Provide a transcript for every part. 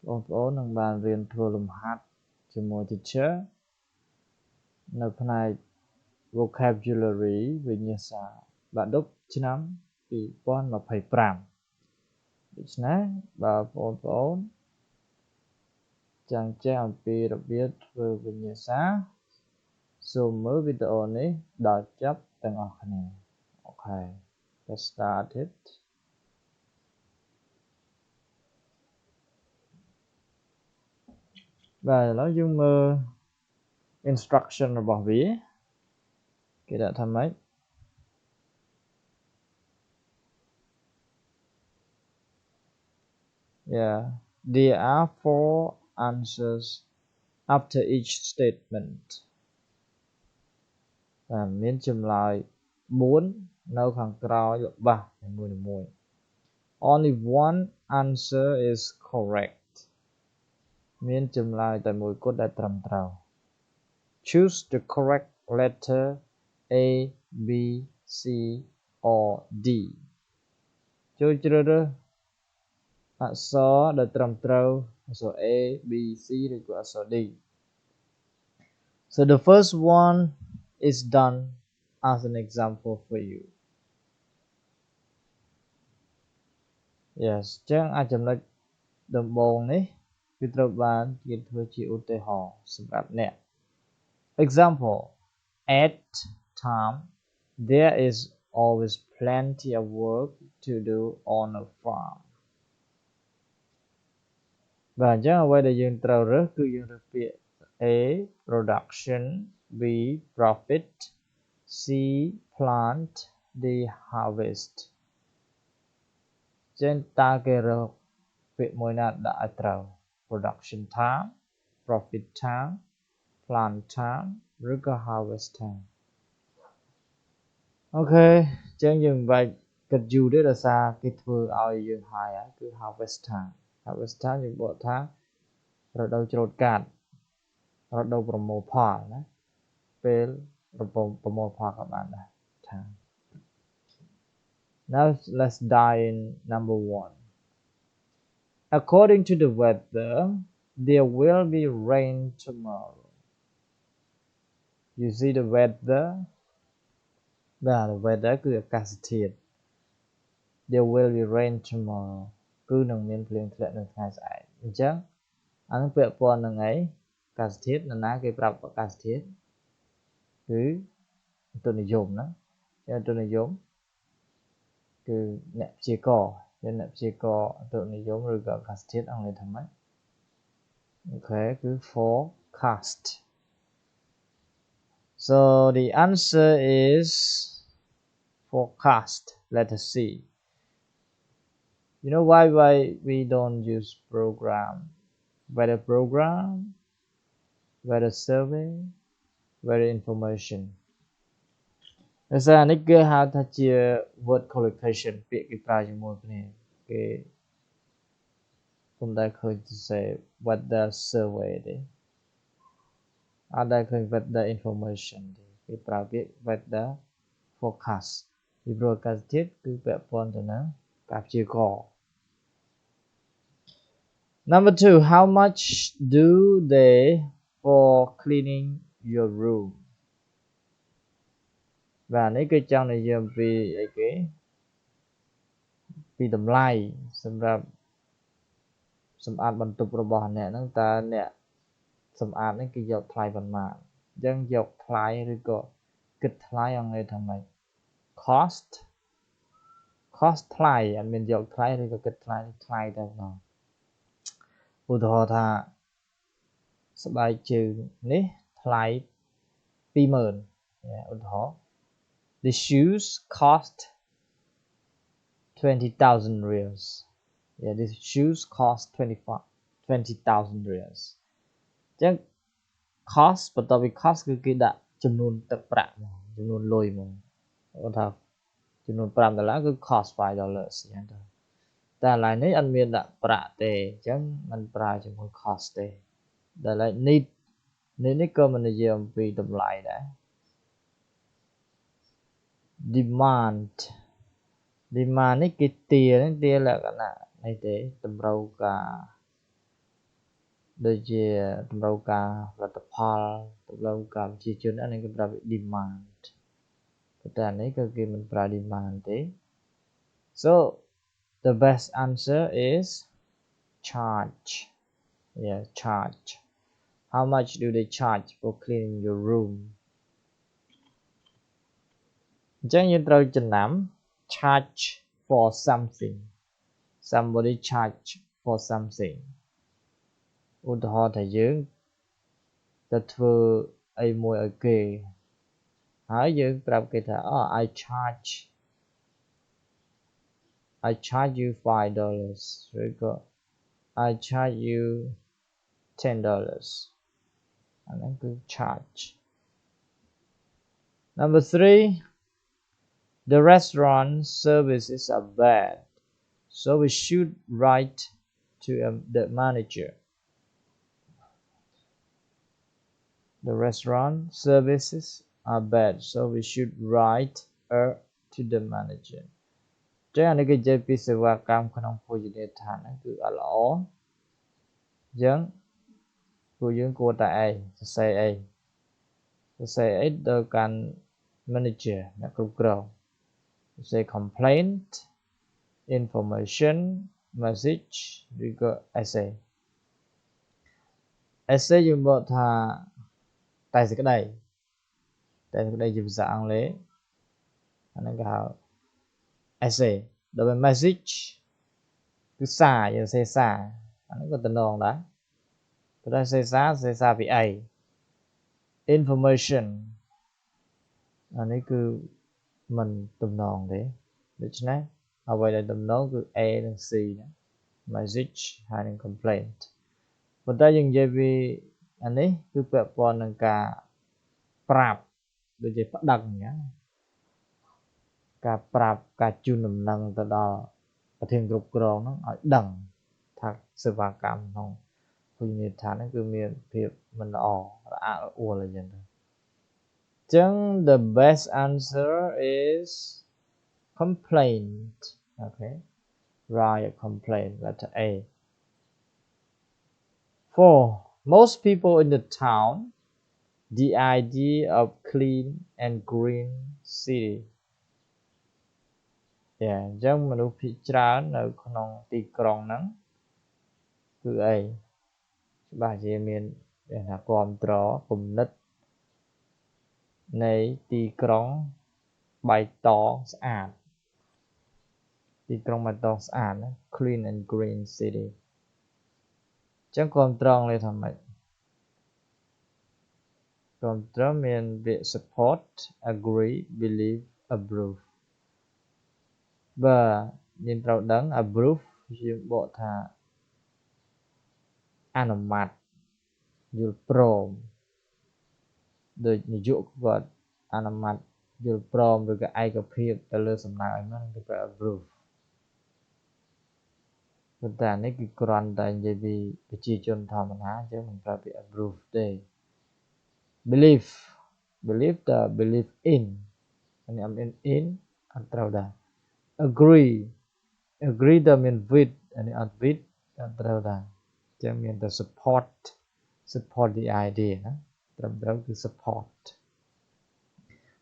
បងប្អូននឹងបានរៀនធ្វើលំហាត់ជាមួយ teacher នៅផ្នែក vocabulary វិញ្ញាសាបាក់ឌុបឆ្នាំ2025ដូច្នេះបើបងប្អូនចង់ចេះអំពីរបៀបធ្វើវិញ្ញាសាសូមមើលវីដេអូនេះដល់ចប់ទាំងអស់គ្នាអូខេ let's start it បាទឥឡូវយើងមើល instruction របស់វាគេដាក់ថាម៉េចYeah, there are 4 answers after each statement. មានចម្លើយ4នៅខាងក្រោយរបស់នីមួយៗ Only one answer is correct. មានចម្លើយតែមួយគត់ដែលត្រឹមត្រូវ Choose the correct letter A, B, C or D. ចូលជ្រើសរើសអក្សរដែលត្រឹមត្រូវអក្សរ A, B, C ឬក៏អក្សរ D. So the first one is done as an example for you. Yes ចឹងអាចចំណុចដំបូងនេះគឺត្រូវបានគេធ្វើជាឧទាហរណ៍សម្រាប់អ្នក Example At time there is always plenty of work to do on a farm. បាទអញ្ចឹងអ្វីដែលយើងត្រូវរើសគឺយើងរើសពាក្យ A production B profit C plant D harvest ចឹងតើគេរើសពាក្យមួយណាដាក់ឲ្យត្រូវ production time profit time plant time ឬក៏ harvest time អូខេចឹងយើងមិនបាច់គិតយូរទេដោយសារគេធ្វើឲ្យយើងហើយគឺ harvest time យើងបកថារដូវច្រូតកាត់រដូវប្រមូលផលណាពេលប្រមូលផលក៏បានដែរ time Now let's dive in number 1 According to the weather there will be rain tomorrow You see the weather បាទ weather គឺអាកាសធាតុ There will be rain tomorrow គឺនឹងមានភ្លៀងធ្លាក់នៅថ្ងៃស្អែកអញ្ចឹងអានឹងពាក់ព័ន្ធនឹងអីអាកាសធាតុនរណាគេប្រាប់អាកាសធាតុគឺទុននិយមណាទុននិយមគឺអ្នកព្យាករណ៍អ្នកព្យាករណ៍ទុននិយមឬក៏អាកាសធាតុអង់គ្លេសថាម៉េចអូខេគឺ forecast So the answer is forecast letter C You know why we don't use program weather program weather survey weather information ដោយសារនេះគេហៅថាជា word collocation ពាក្យគេប្រើជាមួយគ្នាគេខ្ញុំដែលឃើញទៅសេ weather survey ទេអត់ដែលឃើញ weather information ទេគេប្រើពាក្យ weather forecast ពីព្រោះអាកាសធាតុគឺពាក់ព័ន្ធទៅនឹងការព្យាករណ៍ Number 2 how much do they for cleaning your room បាទនេះគឺចង់និយាយអំពីអីគេពីតម្លៃសម្រាប់សម្អាតបន្ទប់របស់អ្នកហ្នឹងតើអ្នកសម្អាតនេះគេយកថ្លៃប៉ុន្មានអញ្ចឹងយកថ្លៃឬក៏គិតថ្លៃអង់គ្លេសថាម៉េច cost ថ្លៃអត់មានយកថ្លៃឬក៏គិតថ្លៃថ្លៃតែម្ដងឧទាហរណ៍ថាស្បែកជើងនេះថ្លៃ 20000 ឧទាហរណ៍ The shoes cost 20,000 reals Yeah these shoes cost 20,000 reals អញ្ចឹង cost បន្ទាប់ពី cost គឺគេដាក់ចំនួនទឹកប្រាក់មកចំនួនលុយមកគាត់ថាចំនួន$5គឺ cost $5 អញ្ចឹងទៅតែឥឡូវនេះអត់មានដាក់ប្រាក់ទេអញ្ចឹងมันប្រើជាមួយ cost ទេតែឥឡូវ need នេះក៏មិននិយាយអំពីតម្លៃដែរ demand នេះគេទាលក្ខណៈនេះទេតម្រូវការ ដូចជាតម្រូវការផលិតផលតម្រូវការប្រជាជនអានេះគេប្រើពាក្យ demand ប៉ុន្តែអានេះគឺគេមិនប្រើ demand ទេ so the best answer is charge yeah charge how much do they charge for cleaning your room អញ្ចឹងយើងត្រូវចំណាំ charge for something somebody charge for something ឧទាហរណ៍ថាយើងទៅធ្វើអីមួយឲ្យគេហើយយើងប្រាប់គេថា oh I charge you $5 ឬក៏ I charge you $10 អាហ្នឹងគឺ charge number 3 the restaurant services are bad so we should write to the manager the restaurant services are bad so we should write to the manager ចឹងអានេះគេនិយាយពីសេវាកម្មក្នុងភោជនីយដ្ឋានហ្នឹងគឺអត់ល្អអញ្ចឹងពួកយើងគួរតែសរសេរដល់កាន់ manager អ្នកគ្រប់គ្រងសរសេរ complaint information message ឬក៏ essay យើងបកថាតែសេចក្តីជាភាសាអង់គ្លេសអាហ្នឹងគេហៅ essay ដល់ message គឺសារយើងសរសេរសារអាហ្នឹងក៏តំណងដែរប៉ុន្តែសរសេរសារពីអី information អានេះគឺមិនតំណងទេដូច្នេះអ្វីដែលតំណងគឺ A និង C ណា message ហើយនិង complaint ប៉ុន្តែយើងនិយាយពីអានេះគឺពាក់ព័ន្ធនឹងការប្រាប់ដូចជាប្តឹងអញ្ចឹងការប្រាប់ការជូនដំណឹងទៅដល់ប្រធានគ្រប់គ្រងហ្នឹងឲ្យដឹងថាសេវាកម្មក្នុងភោជនីយដ្ឋានហ្នឹងគឺមានភាពមិនល្អរអាក់រអួលអីចឹងទៅចឹង the best answer is complaint okay write a complaint letter A 4 most people in the town the idea of clean and green city អញ្ចឹងមនុស្សភាគច្រើននៅក្នុងទីក្រុងហ្នឹងគឺអីច្បាស់ជាមានថាគ្រប់ត្រគំនិតនៃទីក្រុងបៃតងស្អាតទីក្រុងបៃតងស្អាតណា clean and green city អញ្ចឹងគ្រប់ត្រង់លេខថាម៉េចគ្រប់ត្រមានពាក្យ support agree believe approve បាទយើងត្រូវដឹង approve យើងបកថាអនុម័តយល់ព្រមដូចនាយកគាត់អនុម័តយល់ព្រមឬក៏ឯកភាពទៅលើសំណើឲ្យហ្នឹងគឺប្រើ approve ប៉ុន្តែនេះគឺគ្រាន់តែនិយាយពីប្រជាជនធម្មតាអញ្ចឹងមិនប្រើពាក្យ approve ទេ believe តើ believe in នេះអត់មាន in អត់ត្រូវដែរ agree តើមាន with នេះអត់ with អត់ត្រូវដែរអញ្ចឹងមានតែ support the idea ណាត្រឹមត្រូវគឺ support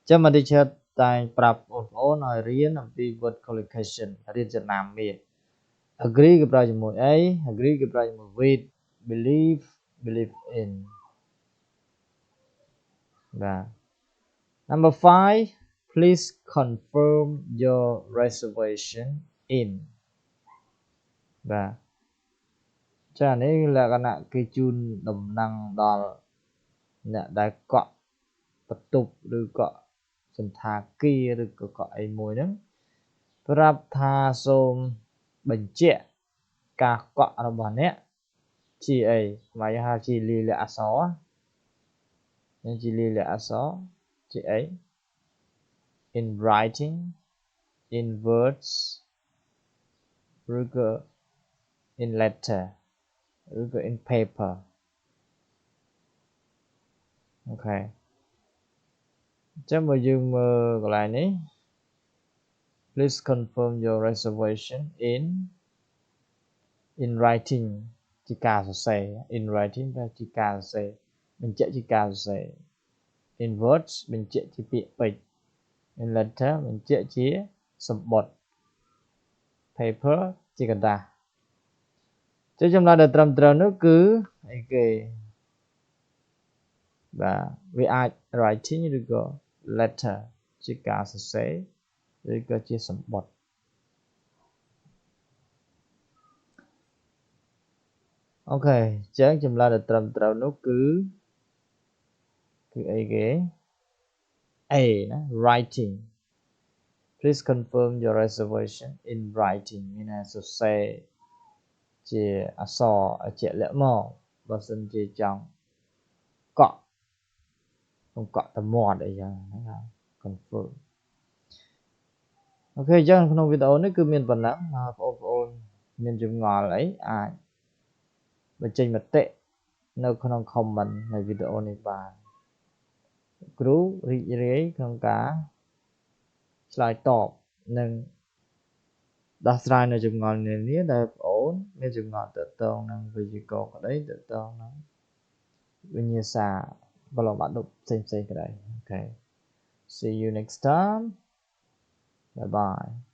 ចឹងមកទីជើតែងប្រាប់បងប្អូនឲ្យរៀនអំពី word collocation រៀនចំណាំវា agree គេប្រើជាមួយអី agree គេប្រើជាមួយ with believe in បាទ number 5 please confirm your reservation in បាទចានេះលក្ខណៈគេជូនដំណឹងដល់អ្នកដែលកក់បន្ទប់ឬក៏សន្តាគារឬក៏កក់អីមួយហ្នឹងប្រាប់ថាសូមបញ្ជាក់ការកក់របស់អ្នកជាអីមកហៅជាលាយលក្ខណ៍អក្សរនឹងជាលាយលក្ខណ៍អក្សរជាអី in writing in words ឬក៏ in letter ឬក៏ in paper អូខេចាំមកយើងមើលកន្លែងនេះ please confirm your reservation in writing ច ជាការសរសេរ in writing ជាការសរសេរបញ្ជាក់ជាការសរសេរ in words បញ្ជាក់ជាពាក្យពេចន៍ in letter បញ្ជាក់ជាសំបុត្រ paper ជាกระดาษចុះចម្លើយដែលត្រឹមត្រូវនោះគឺអីគេបាទវាអាច writing ឬក៏ letter ជាការសរសេរឬក៏ជាសំបុត្រអូខេអញ្ចឹងចម្លើយដែលត្រឹមត្រូវនោះគឺអីគេ A ណា writing please confirm your reservation in writing មានន័យសរសេរជាអក្សរជាក់លាក់មកបើសិនជាចង់កក់តែមាត់អីចឹងណា confirm អូខេអញ្ចឹងក្នុងវីដេអូនេះគឺមានប៉ុណ្ណឹងបងប្អូនមានចម្ងល់អីអាចបញ្ចេញមតិនៅក្នុង comment នៃវីដេអូនេះបានគ្រូរីករាយក្នុងការឆ្លើយតបនិងដោះស្រាយនៅចម្ងល់នានាដែលបងប្អូនមានចម្ងល់ទាក់ទងនឹងវិជ្ជាករក្តីទាក់ទងនឹងវិញ្ញាសាបរមបាតុផ្សេងៗក្តីអូខេ see you next time bye bye